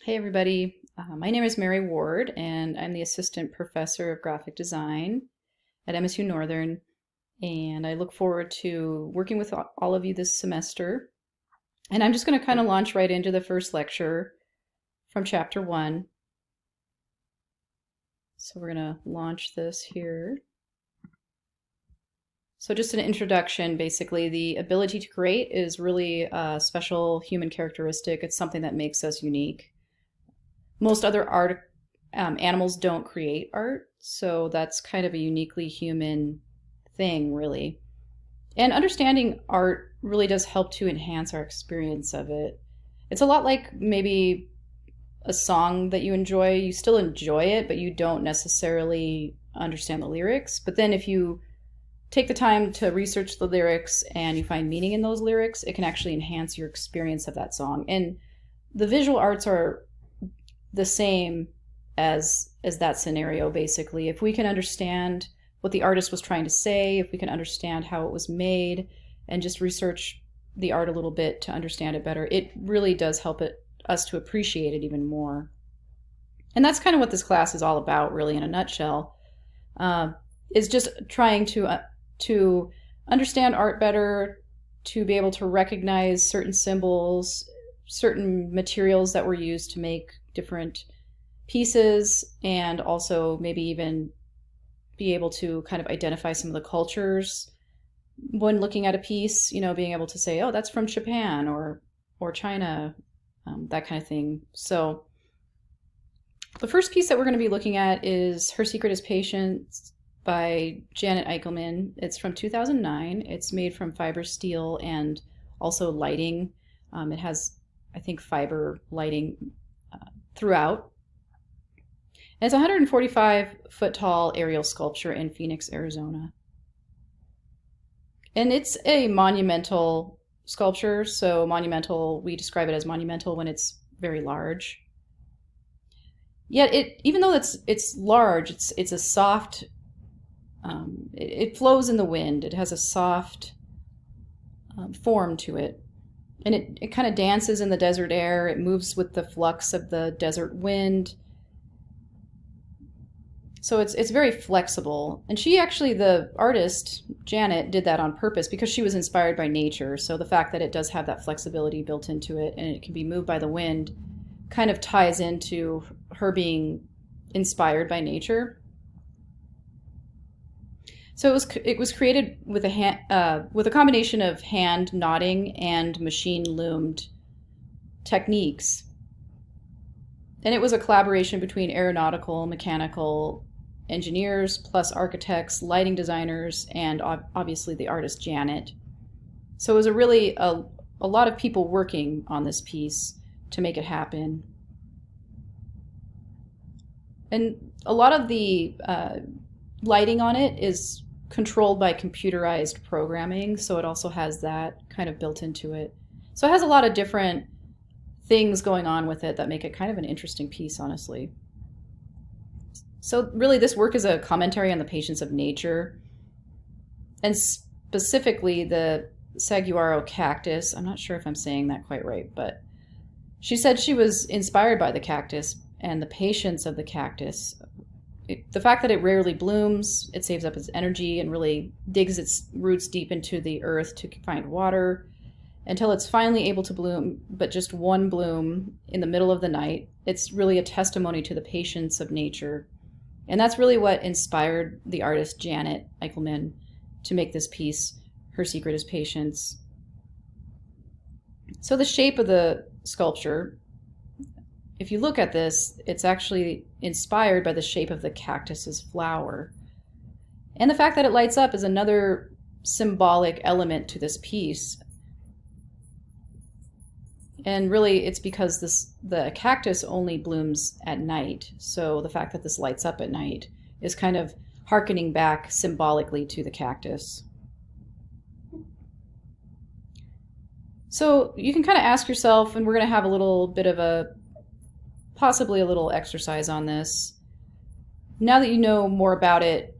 Hey everybody, my name is Mary Ward and I'm the Assistant Professor of Graphic Design at MSU Northern, and I look forward to working with all of you this semester. And I'm just going to kind of launch right into the first lecture from Chapter 1. So we're going to launch this here. So just an introduction, basically, the ability to create is really a special human characteristic. It's something that makes us unique. Most other animals don't create art, so that's kind of a uniquely human thing, really. And understanding art really does help to enhance our experience of it. It's a lot like maybe a song that you enjoy. You still enjoy it, but you don't necessarily understand the lyrics. But then if you take the time to research the lyrics and you find meaning in those lyrics, it can actually enhance your experience of that song. And the visual arts are the same as that scenario, basically. If we can understand what the artist was trying to say, if we can understand how it was made, and just research the art a little bit to understand it better, it really does help us to appreciate it even more. And that's kind of what this class is all about, really, in a nutshell, is just trying to understand art better, to be able to recognize certain symbols, certain materials that were used to make different pieces, and also maybe even be able to kind of identify some of the cultures when looking at a piece, being able to say, oh, that's from Japan or China, that kind of thing. So the first piece that we're going to be looking at is Her Secret is Patience by Janet Echelman. It's from 2009. It's made from fiber steel and also lighting. It has, I think, fiber lighting throughout. And it's a 145-foot tall aerial sculpture in Phoenix, Arizona. And it's a monumental sculpture. So monumental, we describe it as monumental when it's very large. Yet even though it's large, it's a soft, it flows in the wind. It has a soft form to it. And it kind of dances in the desert air. It moves with the flux of the desert wind. So it's very flexible. And she actually, the artist, Janet, did that on purpose because she was inspired by nature. So the fact that it does have that flexibility built into it and it can be moved by the wind kind of ties into her being inspired by nature. So it was created with a combination of hand knotting and machine loomed techniques. And it was a collaboration between aeronautical, mechanical engineers, plus architects, lighting designers, and obviously the artist Janet. So it was a lot of people working on this piece to make it happen. And a lot of the lighting on it is controlled by computerized programming, so it also has that kind of built into it. So it has a lot of different things going on with it that make it kind of an interesting piece, honestly. So really, this work is a commentary on the patience of nature, and specifically the saguaro cactus. I'm not sure if I'm saying that quite right, but she said she was inspired by the cactus and the patience of the cactus. The fact that it rarely blooms, it saves up its energy and really digs its roots deep into the earth to find water until it's finally able to bloom, but just one bloom in the middle of the night. It's really a testimony to the patience of nature. And that's really what inspired the artist Janet Echelman to make this piece, Her Secret is Patience. So the shape of the sculpture, if you look at this, it's actually inspired by the shape of the cactus's flower. And the fact that it lights up is another symbolic element to this piece. And really, it's because the cactus only blooms at night. So the fact that this lights up at night is kind of hearkening back symbolically to the cactus. So you can kind of ask yourself, and we're going to have a little bit of possibly a little exercise on this. Now that you know more about it,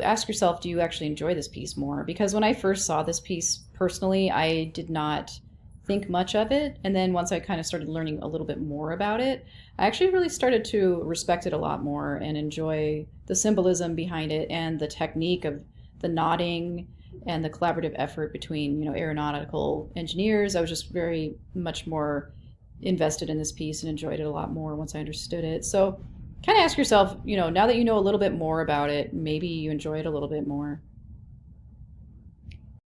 ask yourself, do you actually enjoy this piece more? Because when I first saw this piece personally, I did not think much of it. And then once I kind of started learning a little bit more about it, I actually really started to respect it a lot more and enjoy the symbolism behind it and the technique of the nodding and the collaborative effort between, aeronautical engineers. I was just very much more invested in this piece and enjoyed it a lot more once I understood it. So kind of ask yourself, now that you know a little bit more about it, maybe you enjoy it a little bit more.